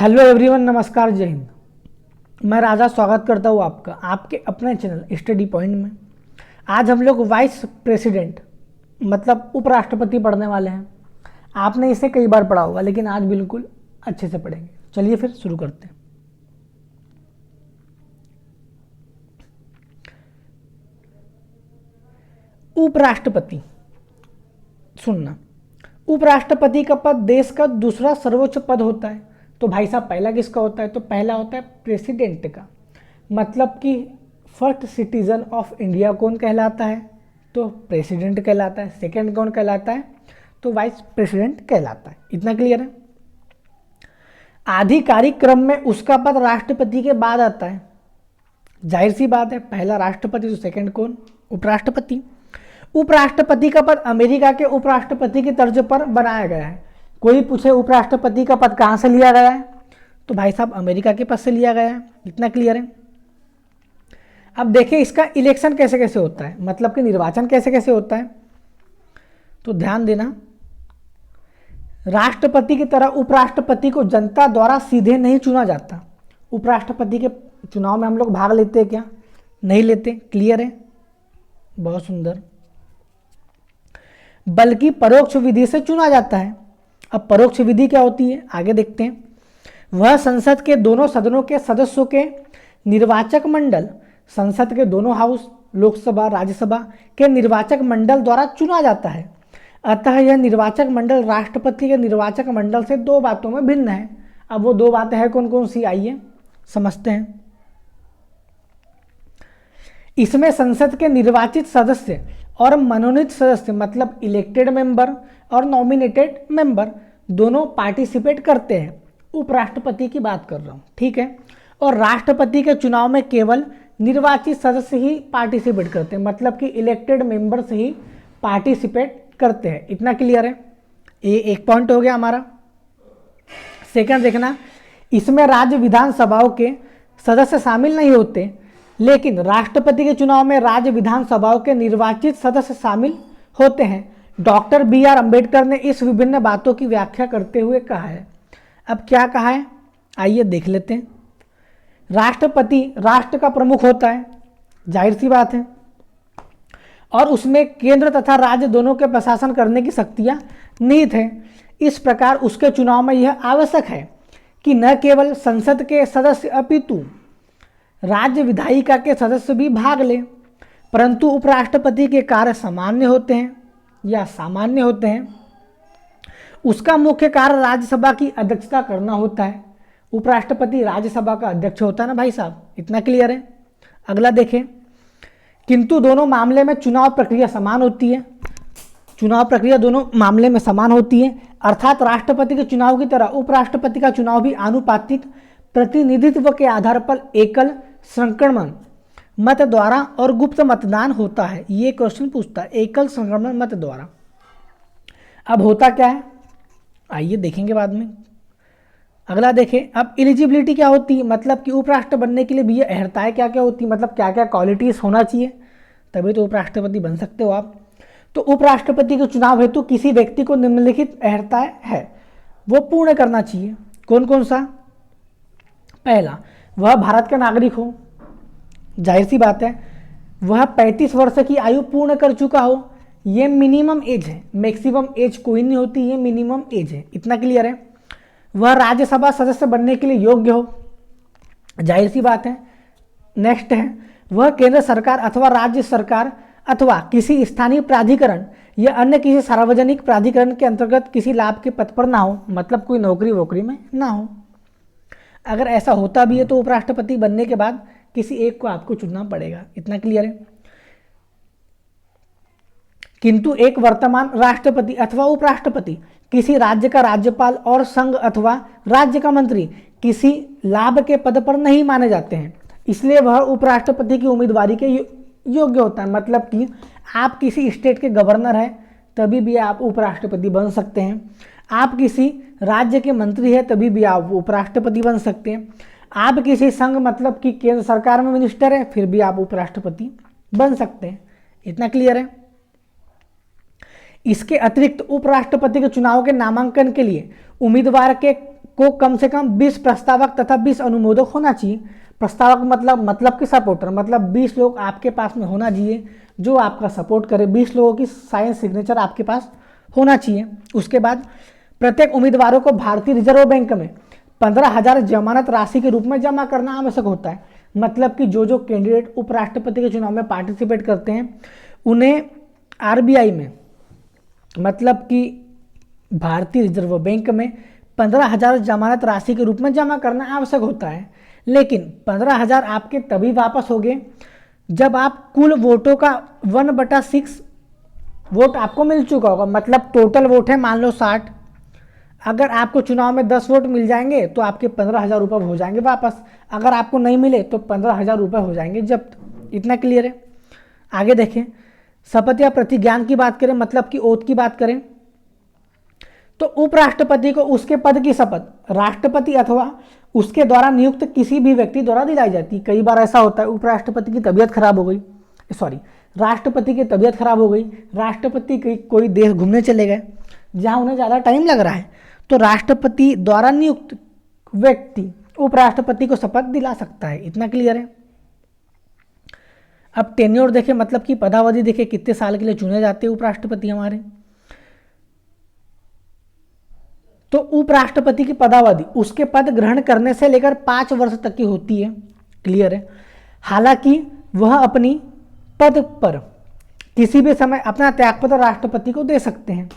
Hello everyone, नमस्कार, जय हिंद। मैं राजा स्वागत करता हूँ आपका आपके अपने चैनल स्टडी पॉइंट में। आज हम लोग वाइस प्रेसिडेंट मतलब उपराष्ट्रपति पढ़ने वाले हैं। आपने इसे कई बार पढ़ा होगा, लेकिन आज बिल्कुल अच्छे से पढ़ेंगे। चलिए फिर शुरू करते हैं। उपराष्ट्रपति, सुनना, उपराष्ट्रपति का पद देश का दूसरा सर्वोच्च पद होता है। तो भाई साहब, पहला किसका होता है? तो पहला होता है प्रेसिडेंट का। मतलब कि फर्स्ट सिटीजन ऑफ इंडिया कौन कहलाता है? तो प्रेसिडेंट कहलाता है। सेकंड कौन कहलाता है? तो वाइस प्रेसिडेंट कहलाता है। इतना क्लियर है? आधिकारिक क्रम में उसका पद राष्ट्रपति के बाद आता है। जाहिर सी बात है, पहला राष्ट्रपति तो सेकंड कौन? उपराष्ट्रपति। उपराष्ट्रपति का पद अमेरिका के उपराष्ट्रपति के तर्ज पर बनाया गया है। कोई पूछे उपराष्ट्रपति का पद कहाँ से लिया गया है? तो भाई साहब, अमेरिका के पद से लिया गया है। इतना क्लियर है? अब देखिए इसका इलेक्शन कैसे कैसे होता है, मतलब कि निर्वाचन कैसे कैसे होता है। तो ध्यान देना, राष्ट्रपति की तरह उपराष्ट्रपति को जनता द्वारा सीधे नहीं चुना जाता। उपराष्ट्रपति के चुनाव में हम लोग भाग लेते हैं क्या? नहीं लेते। क्लियर है? बहुत सुंदर। बल्कि परोक्ष विधि से चुना जाता है। अब परोक्ष विधि क्या होती है, आगे देखते हैं। वह संसद के दोनों सदनों के सदस्यों के निर्वाचक मंडल, संसद के दोनों हाउस, लोकसभा राज्यसभा के निर्वाचक मंडल द्वारा चुना जाता है। अतः यह निर्वाचक मंडल राष्ट्रपति के निर्वाचक मंडल से दो बातों में भिन्न है। अब वो दो बातें हैं कौन कौन सी, आइए समझते हैं। इसमें संसद के निर्वाचित सदस्य और मनोनीत सदस्य मतलब इलेक्टेड मेंबर और नॉमिनेटेड मेंबर दोनों पार्टिसिपेट करते हैं। उपराष्ट्रपति की बात कर रहा हूँ, ठीक है। और राष्ट्रपति के चुनाव में केवल निर्वाचित सदस्य ही पार्टिसिपेट करते हैं, मतलब कि इलेक्टेड मेंबर्स ही पार्टिसिपेट करते हैं। इतना क्लियर है? ये एक पॉइंट हो गया हमारा। सेकंड देखना, इसमें राज्य विधानसभाओं के सदस्य शामिल नहीं होते, लेकिन राष्ट्रपति के चुनाव में राज्य विधानसभाओं के निर्वाचित सदस्य शामिल होते हैं। Doctor B R. अम्बेडकर ने इस विभिन्न बातों की व्याख्या करते हुए कहा है। अब क्या कहा है, आइए देख लेते हैं। राष्ट्रपति राष्ट्र का प्रमुख होता है, जाहिर सी बात है, और उसमें केंद्र तथा राज्य दोनों के प्रशासन करने की शक्तियां निहित हैं। इस प्रकार उसके चुनाव में यह आवश्यक है कि न केवल संसद के सदस्य अपितु राज्य विधायिका के सदस्य भी भाग लें। परंतु उपराष्ट्रपति के कार्य सामान्य होते हैं या सामान्य होते हैं। उसका मुख्य कार्य राज्यसभा की अध्यक्षता करना होता है। उपराष्ट्रपति राज्यसभा का अध्यक्ष होता है ना भाई साहब। इतना क्लियर है? अगला देखें। किंतु दोनों मामले में चुनाव प्रक्रिया समान होती है। चुनाव प्रक्रिया दोनों मामले में समान होती है, अर्थात राष्ट्रपति के चुनाव की तरह उपराष्ट्रपति का चुनाव भी आनुपातिक प्रतिनिधित्व के आधार पर एकल संक्रमण मत द्वारा और गुप्त मतदान होता है। ये क्वेश्चन पूछता है, एकल संक्रमण मत द्वारा। अब होता क्या है, आइए देखेंगे बाद में। अगला देखें। अब एलिजिबिलिटी क्या होती है, मतलब कि उपराष्ट्र बनने के लिए भी ये अहर्ताएं क्या क्या होती है, मतलब क्या क्या क्वालिटीज होना चाहिए, तभी तो उपराष्ट्रपति बन सकते हो आप। तो उपराष्ट्रपति के चुनाव हेतु किसी व्यक्ति को निम्नलिखित अहर्ताएं है वो पूर्ण करना चाहिए। कौन कौन सा? पहला, वह भारत का नागरिक हो, जाहिर सी बात है। वह 35 वर्ष की आयु पूर्ण कर चुका हो, ये मिनिमम एज है, मैक्सिमम एज कोई नहीं होती, ये मिनिमम एज है। इतना क्लियर है? वह राज्यसभा सदस्य बनने के लिए योग्य हो, जाहिर सी बात है। नेक्स्ट है, वह केंद्र सरकार अथवा राज्य सरकार अथवा किसी स्थानीय प्राधिकरण या अन्य किसी सार्वजनिक प्राधिकरण के अंतर्गत किसी लाभ के पद पर ना हो, मतलब कोई नौकरी वोकरी में ना हो। अगर ऐसा होता भी है तो उपराष्ट्रपति बनने के बाद किसी एक को आपको चुनना पड़ेगा। इतना क्लियर है? किंतु एक वर्तमान राष्ट्रपति अथवा उपराष्ट्रपति किसी राज्य का राज्यपाल और संघ अथवा राज्य का मंत्री किसी लाभ के पद पर नहीं माने जाते हैं, इसलिए वह उपराष्ट्रपति की उम्मीदवारी के योग्य होता है। मतलब कि आप किसी स्टेट के गवर्नर हैं तभी भी आप उपराष्ट्रपति बन सकते हैं। आप किसी राज्य के मंत्री हैं तभी भी आप उपराष्ट्रपति बन सकते हैं। आप किसी संघ मतलब कि केंद्र सरकार में मिनिस्टर हैं, फिर भी आप उपराष्ट्रपति बन सकते हैं। इतना क्लियर है? इसके अतिरिक्त उपराष्ट्रपति के चुनाव के नामांकन के लिए उम्मीदवार के को कम से कम 20 प्रस्तावक तथा 20 अनुमोदक होना चाहिए। प्रस्तावक मतलब कि सपोर्टर, मतलब 20 लोग आपके पास में होना चाहिए जो आपका सपोर्ट करे, 20 लोगों की साइन सिग्नेचर आपके पास होना चाहिए। उसके बाद प्रत्येक उम्मीदवारों को भारतीय रिजर्व बैंक में 15,000 जमानत राशि के रूप में जमा करना आवश्यक होता है। मतलब कि जो कैंडिडेट उपराष्ट्रपति के चुनाव में पार्टिसिपेट करते हैं उन्हें आरबीआई में, मतलब कि भारतीय रिजर्व बैंक में 15,000 जमानत राशि के रूप में जमा करना आवश्यक होता है। लेकिन 15,000 आपके तभी वापस होंगे जब आप कुल वोटों का 1/6 वोट आपको मिल चुका होगा। मतलब टोटल वोट है मान लो 60, अगर आपको चुनाव में 10 वोट मिल जाएंगे तो आपके 15,000 रुपये हो जाएंगे वापस, अगर आपको नहीं मिले तो 15,000 रुपये हो जाएंगे जब्त। इतना क्लियर है। आगे देखें, शपथ या प्रतिज्ञान की बात करें, मतलब कि ओथ की बात करें, तो उपराष्ट्रपति को उसके पद की शपथ राष्ट्रपति अथवा उसके द्वारा नियुक्त किसी भी व्यक्ति द्वारा दिलाई जाती है। कई बार ऐसा होता है उपराष्ट्रपति की तबीयत खराब हो गई, राष्ट्रपति की तबीयत खराब हो गई, राष्ट्रपति कोई देश घूमने चले गए जहां उन्हें ज़्यादा टाइम लग रहा है, तो राष्ट्रपति द्वारा नियुक्त व्यक्ति उपराष्ट्रपति को शपथ दिला सकता है। इतना क्लियर है। अब टेन्योर देखें, मतलब कि पदावधि देखें, कितने साल के लिए चुने जाते हैं उपराष्ट्रपति हमारे। तो उपराष्ट्रपति की पदावधि उसके पद ग्रहण करने से लेकर 5 वर्ष तक की होती है। क्लियर है। हालांकि वह अपनी पद पर किसी भी समय अपना त्यागपत्र राष्ट्रपति को दे सकते हैं।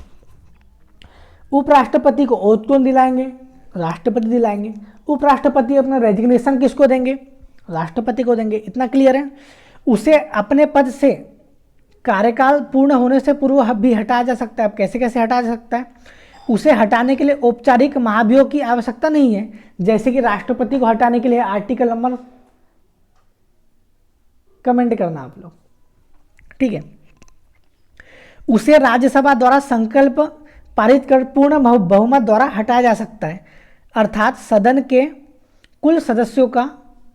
उपराष्ट्रपति को ओथ कौन दिलाएंगे? राष्ट्रपति दिलाएंगे। उपराष्ट्रपति अपना रेजिग्नेशन किसको देंगे? राष्ट्रपति को देंगे। इतना क्लियर है। उसे अपने पद से कार्यकाल पूर्ण होने से पूर्व भी हटाया जा सकता है। अब कैसे कैसे हटाया जा सकता है? उसे हटाने के लिए औपचारिक महाभियोग की आवश्यकता नहीं है। जैसे कि राष्ट्रपति को हटाने के लिए आर्टिकल नंबर कमेंट करना आप लोग, ठीक है। उसे राज्यसभा द्वारा संकल्प पारित कर पूर्ण बहुमत द्वारा हटाया जा सकता है, अर्थात सदन के कुल सदस्यों का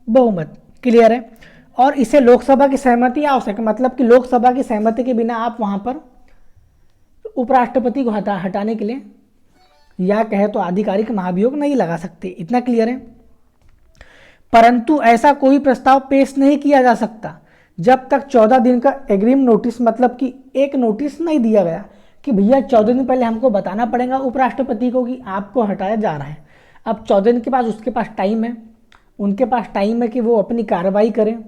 बहुमत। क्लियर है। और इसे लोकसभा की सहमति आवश्यक है, मतलब कि लोकसभा की सहमति के बिना आप वहां पर उपराष्ट्रपति को हटाने के लिए या कहे तो आधिकारिक महाभियोग नहीं लगा सकते। इतना क्लियर है। परंतु ऐसा कोई प्रस्ताव पेश नहीं किया जा सकता जब तक 14 दिन का एग्रीम नोटिस, मतलब कि एक नोटिस नहीं दिया गया कि भैया 14 दिन पहले हमको बताना पड़ेगा उपराष्ट्रपति को कि आपको हटाया जा रहा है। अब 14 दिन के बाद उसके पास टाइम है, उनके पास टाइम है कि वो अपनी कार्रवाई करें,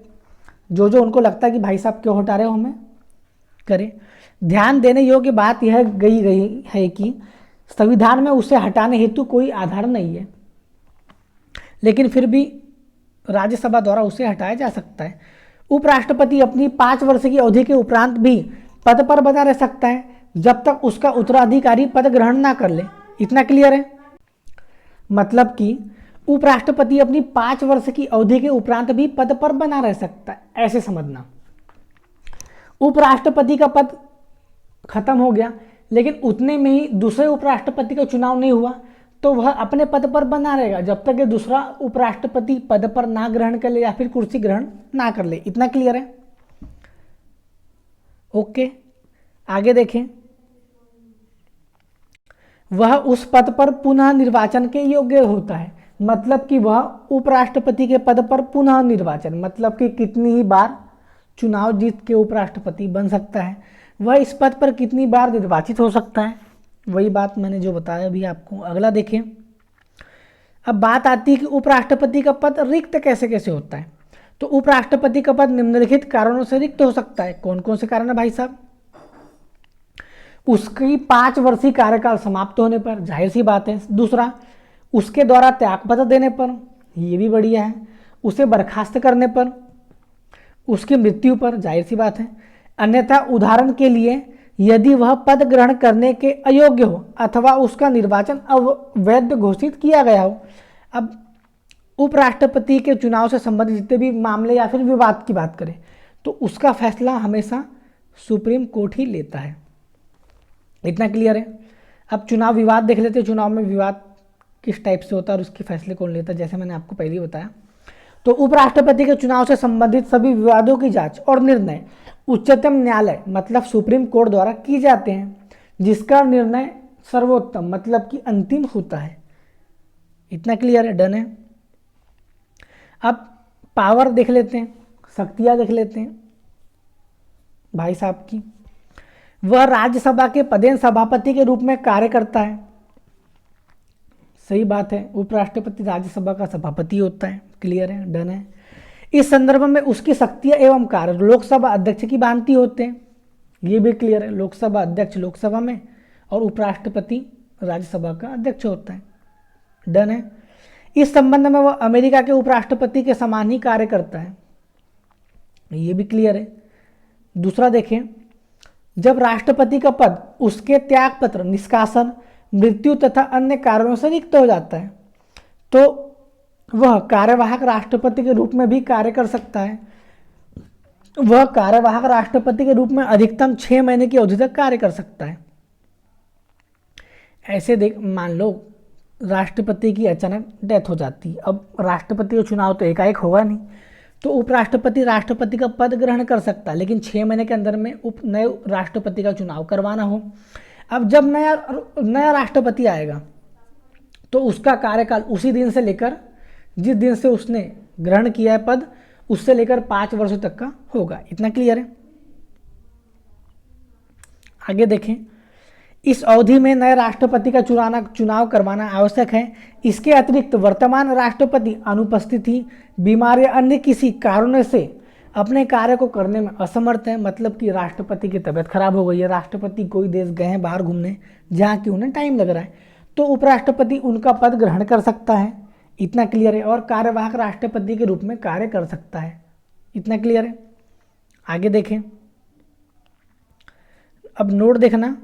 जो उनको लगता है कि भाई साहब क्यों हटा रहे हो हमें, करें। ध्यान देने योग्य बात यह गई है कि संविधान में उसे हटाने हेतु कोई आधार नहीं है, लेकिन फिर भी राज्यसभा द्वारा उसे हटाया जा सकता है। उपराष्ट्रपति अपनी 5 वर्ष की अवधि के उपरांत भी पद पर बना रह सकता है जब तक उसका उत्तराधिकारी पद ग्रहण ना कर ले। इतना क्लियर है। मतलब कि उपराष्ट्रपति अपनी 5 वर्ष की अवधि के उपरांत भी पद पर बना रह सकता है, ऐसे समझना। उपराष्ट्रपति का पद खत्म हो गया, लेकिन उतने में ही दूसरे उपराष्ट्रपति का चुनाव नहीं हुआ, तो वह अपने पद पर बना रहेगा जब तक कि दूसरा उपराष्ट्रपति पद पर ना ग्रहण कर ले या फिर कुर्सी ग्रहण ना कर ले। इतना क्लियर है। ओके, आगे देखें। वह उस पद पर पुनः निर्वाचन के योग्य होता है, मतलब कि वह उपराष्ट्रपति के पद पर पुनः निर्वाचन, मतलब कि कितनी ही बार चुनाव जीत के उपराष्ट्रपति बन सकता है, वह इस पद पर कितनी बार निर्वाचित हो सकता है, वही बात मैंने जो बताया अभी आपको। अगला देखें। अब बात आती है कि उपराष्ट्रपति का पद रिक्त कैसे कैसे होता है। तो उपराष्ट्रपति का पद निम्नलिखित कारणों से रिक्त हो सकता है। कौन कौन से कारण है भाई साहब? उसकी 5 वर्षीय कार्यकाल समाप्त होने पर, जाहिर सी बात है। दूसरा, उसके द्वारा त्यागपत्र देने पर, ये भी बढ़िया है। उसे बर्खास्त करने पर, उसकी मृत्यु पर, जाहिर सी बात है। अन्यथा उदाहरण के लिए यदि वह पद ग्रहण करने के अयोग्य हो अथवा उसका निर्वाचन अवैध घोषित किया गया हो। अब उपराष्ट्रपति के चुनाव से संबंधित जितने भी मामले या फिर विवाद की बात करें तो उसका फैसला हमेशा सुप्रीम कोर्ट ही लेता है। इतना क्लियर है। अब चुनाव विवाद देख लेते हैं। चुनाव में विवाद किस टाइप से होता है और उसके फैसले कौन लेता है, जैसे मैंने आपको पहले ही बताया। तो उपराष्ट्रपति के चुनाव से संबंधित सभी विवादों की जांच और निर्णय उच्चतम न्यायालय मतलब सुप्रीम कोर्ट द्वारा की जाते हैं, जिसका निर्णय सर्वोत्तम मतलब कि अंतिम होता है। इतना क्लियर है, डन है। अब पावर देख लेते हैं, शक्तियाँ देख लेते हैं भाई साहब की। वह राज्यसभा के पदेन सभापति के रूप में कार्य करता है। सही बात है, उपराष्ट्रपति राज्यसभा का सभापति होता है, क्लियर है, डन है। इस संदर्भ में उसकी शक्तियां एवं कार्य लोकसभा अध्यक्ष की भांति होते हैं, ये भी क्लियर है। लोकसभा अध्यक्ष लोकसभा में और उपराष्ट्रपति राज्यसभा का अध्यक्ष होता है, डन है। इस संबंध में वह अमेरिका के उपराष्ट्रपति के समान ही कार्य करता है, ये भी क्लियर है। दूसरा देखें, जब राष्ट्रपति का पद उसके त्यागपत्र, निष्कासन, मृत्यु तथा अन्य कारणों से रिक्त हो जाता है तो वह कार्यवाहक राष्ट्रपति के रूप में भी कार्य कर सकता है। वह कार्यवाहक राष्ट्रपति के रूप में अधिकतम 6 महीने की अवधि तक कार्य कर सकता है। ऐसे देख, मान लो राष्ट्रपति की अचानक डेथ हो जाती है, अब राष्ट्रपति का चुनाव तो एकाएक होगा नहीं, तो उपराष्ट्रपति राष्ट्रपति का पद ग्रहण कर सकता है, लेकिन 6 महीने के अंदर में नए राष्ट्रपति का चुनाव करवाना हो। अब जब नया राष्ट्रपति आएगा तो उसका कार्यकाल उसी दिन से लेकर, जिस दिन से उसने ग्रहण किया है पद, उससे लेकर 5 वर्षों तक का होगा। इतना क्लियर है। आगे देखें, इस अवधि में नए राष्ट्रपति का चुनाव करवाना आवश्यक है। इसके अतिरिक्त वर्तमान राष्ट्रपति अनुपस्थित ही, बीमार या अन्य किसी कारणों से अपने कार्य को करने में असमर्थ है, मतलब कि राष्ट्रपति की तबीयत खराब हो गई है, राष्ट्रपति कोई देश गए हैं बाहर घूमने जहाँ कि उन्हें टाइम लग रहा है, तो उपराष्ट्रपति उनका पद ग्रहण कर सकता है। इतना क्लियर है। और कार्यवाहक राष्ट्रपति के रूप में कार्य कर सकता है। इतना क्लियर है। आगे देखें, अब नोट देखना,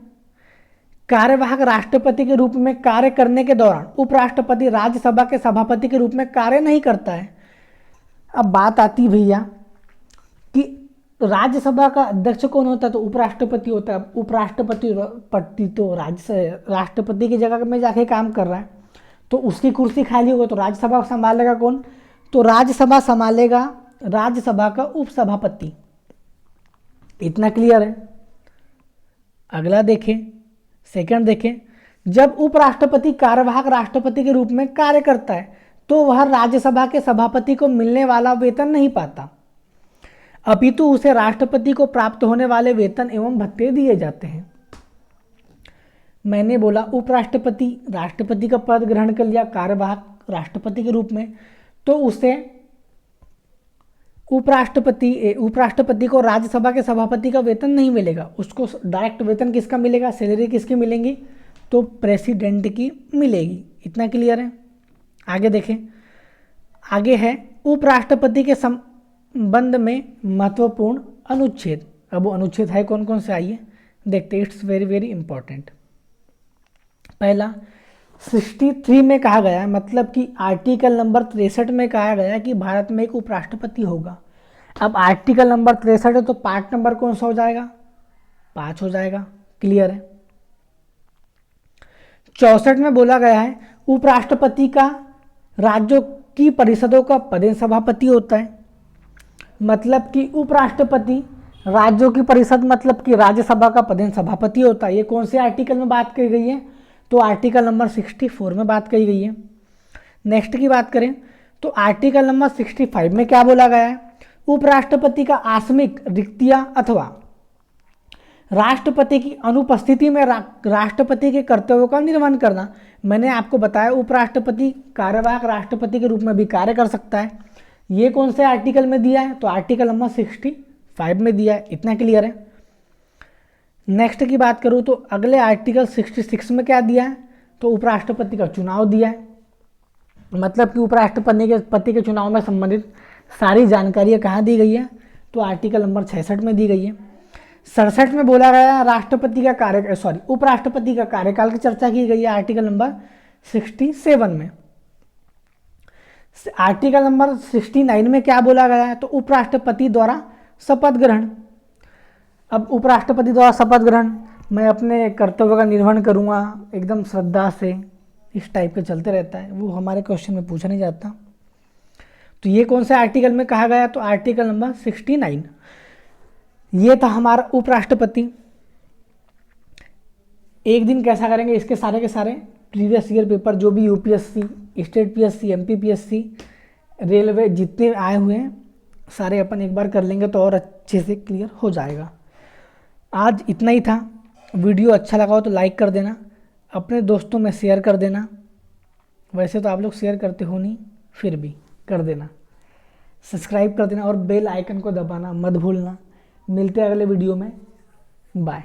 कार्यवाहक राष्ट्रपति के रूप में कार्य करने के दौरान उपराष्ट्रपति राज्यसभा के सभापति के रूप में कार्य नहीं करता है। अब बात आती भैया कि राज्यसभा का अध्यक्ष कौन होता है, तो उपराष्ट्रपति होता है। उपराष्ट्रपति तो राष्ट्रपति की जगह में जाके काम कर रहा है, तो उसकी कुर्सी खाली होगी, तो राज्यसभा संभालेगा कौन, तो राज्यसभा संभालेगा राज्यसभा का उपसभापति। इतना क्लियर है। अगला देखें, सेकंड देखें, जब उपराष्ट्रपति कार्यवाहक राष्ट्रपति के रूप में कार्य करता है तो वह राज्यसभा के सभापति को मिलने वाला वेतन नहीं पाता, अपितु उसे राष्ट्रपति को प्राप्त होने वाले वेतन एवं भत्ते दिए जाते हैं। मैंने बोला उपराष्ट्रपति राष्ट्रपति का पद ग्रहण कर लिया कार्यवाहक राष्ट्रपति के रूप में, तो उसे उपराष्ट्रपति को राज्यसभा के सभापति का वेतन नहीं मिलेगा। उसको डायरेक्ट वेतन किसका मिलेगा, सैलरी किसकी मिलेंगी, तो प्रेसिडेंट की मिलेगी। इतना क्लियर है। आगे देखें, आगे है उपराष्ट्रपति के संबंध में महत्वपूर्ण अनुच्छेद। अब वो अनुच्छेद है कौन कौन से, आइए देखते हैं। It's very very important. पहला 63 में कहा गया है, मतलब कि आर्टिकल नंबर 63 में कहा गया है कि भारत में एक उपराष्ट्रपति होगा। अब आर्टिकल नंबर 63 है तो पार्ट नंबर कौन सा हो जाएगा, 5 हो जाएगा। क्लियर है। 64 में बोला गया है उपराष्ट्रपति का राज्यों की परिषदों का पदेन सभापति होता है, मतलब कि उपराष्ट्रपति राज्यों की परिषद मतलब कि राज्यसभा का पदेन सभापति होता है। ये कौन से आर्टिकल में बात की गई है, तो आर्टिकल नंबर 64 में बात कही गई है। नेक्स्ट की बात करें तो आर्टिकल नंबर 65 में क्या बोला गया है, उपराष्ट्रपति का आकस्मिक रिक्तियां अथवा राष्ट्रपति की अनुपस्थिति में राष्ट्रपति के कर्तव्यों का निर्वहन करना। मैंने आपको बताया उपराष्ट्रपति कार्यवाहक राष्ट्रपति के रूप में भी कार्य कर सकता है। ये कौन से आर्टिकल में दिया है, तो आर्टिकल नंबर 65 में दिया है। इतना क्लियर है। नेक्स्ट की बात करूँ तो अगले आर्टिकल 66 में क्या दिया है, तो उपराष्ट्रपति का चुनाव दिया है, मतलब कि उपराष्ट्रपति के चुनाव में संबंधित सारी जानकारियाँ कहाँ दी गई है, तो आर्टिकल नंबर 66 में दी गई है। 67 में बोला गया है उपराष्ट्रपति का कार्यकाल की चर्चा की गई है आर्टिकल नंबर 67 में। आर्टिकल नंबर 69 में क्या बोला गया है, तो उपराष्ट्रपति द्वारा शपथ ग्रहण। अब उपराष्ट्रपति द्वारा शपथ ग्रहण, मैं अपने कर्तव्य का निर्वहन करूँगा एकदम श्रद्धा से, इस टाइप के चलते रहता है, वो हमारे क्वेश्चन में पूछा नहीं जाता। तो ये कौन से आर्टिकल में कहा गया, तो आर्टिकल नंबर 69। ये था हमारा उपराष्ट्रपति। एक दिन कैसा करेंगे, इसके सारे के सारे प्रीवियस ईयर पेपर जो भी UPSC state PSC, MP PSC, railway जितने आए हुए हैं सारे अपन एक बार कर लेंगे तो और अच्छे से क्लियर हो जाएगा। आज इतना ही था। वीडियो अच्छा लगा हो तो लाइक कर देना, अपने दोस्तों में शेयर कर देना। वैसे तो आप लोग शेयर करते हो नहीं, फिर भी कर देना। सब्सक्राइब कर देना और बेल आइकन को दबाना मत भूलना। मिलते हैं अगले वीडियो में। बाय।